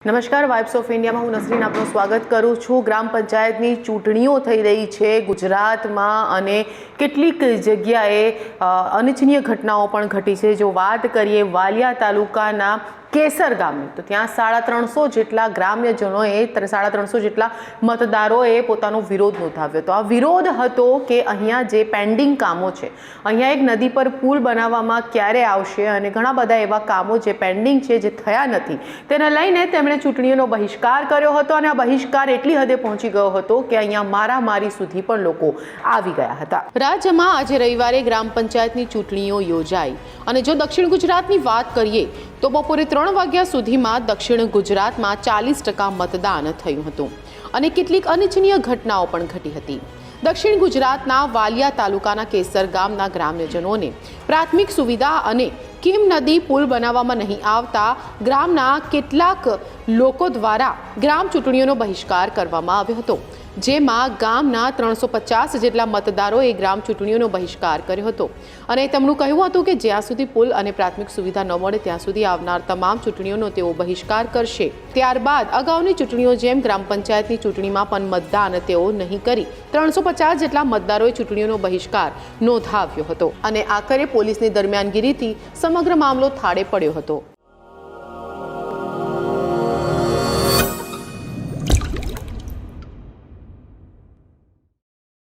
નમસ્કાર, vibes of ઇન્ડિયામાં હું નસરીન આપનું સ્વાગત કરું છું। ગ્રામ પંચાયતની ચૂંટણીઓ થઈ રહી છે ગુજરાતમાં અને કેટલીક જગ્યાએ અનિચ્છનીય ઘટનાઓ પણ ઘટી છે। જો વાત કરીએ વાલિયા તાલુકાના કેસર ગામની, તો ત્યાં 350 જેટલા ગ્રામ્યજનોએ 350 જેટલા મતદારોએ પોતાનો વિરોધ નોંધાવ્યો હતો। આ વિરોધ હતો કે અહીંયા જે પેન્ડિંગ કામો છે, અહીંયા એક નદી પર પુલ બનાવવામાં ક્યારે આવશે અને ઘણા બધા એવા કામો જે પેન્ડિંગ છે, જે થયા નથી, તેને લઈને તેમણે ચૂંટણીઓનો બહિષ્કાર કર્યો હતો અને આ બહિષ્કાર એટલી હદે પહોંચી ગયો હતો કે અહીંયા મારામારી સુધી પણ લોકો આવી ગયા હતા। રાજ્યમાં આજે રવિવારે ગ્રામ પંચાયતની ચૂંટણીઓ યોજાઈ અને જો દક્ષિણ ગુજરાતની વાત કરીએ તો બપોરે 3 વાગ્યા સુધીમાં દક્ષિણ ગુજરાતમાં 40% મતદાન થયું હતું અને કેટલીક અનિચ્છનીય ઘટનાઓ પણ ઘટી હતી। દક્ષિણ ગુજરાતના વાલિયા તાલુકાના કેસર ગામના ગ્રામ્યજનોને પ્રાથમિક સુવિધા અને કેમ નદી પુલ બનાવવામાં નહીં આવતા ગ્રામના કેટલાક લોકો દ્વારા ગ્રામ ચૂંટણીઓનો બહિષ્કાર કરવામાં આવ્યો હતો, જેમાં ગામના 350 જેટલા મતદારોએ ગ્રામ ચૂંટણીઓનો બહિષ્કાર કર્યો હતો અને તેમનું કહેવું હતું કે જ્યાં સુધી પુલ અને પ્રાથમિક સુવિધા ન મળે ત્યાં સુધી આવનાર તમામ ચૂંટણીઓનો તેઓ બહિષ્કાર કરશે। ત્યારબાદ અગાઉની ચૂંટણીઓ જેમ ગ્રામ પંચાયતની ચૂંટણીમાં પણ મતદાન તેઓ નહીં કરી 350 જેટલા મતદારોએ ચૂંટણીઓનો બહિષ્કાર નોંધાવ્યો હતો અને આખરે પોલીસની દરમિયાનગીરીથી સમગ્ર મામલો થાળે પડ્યો હતો।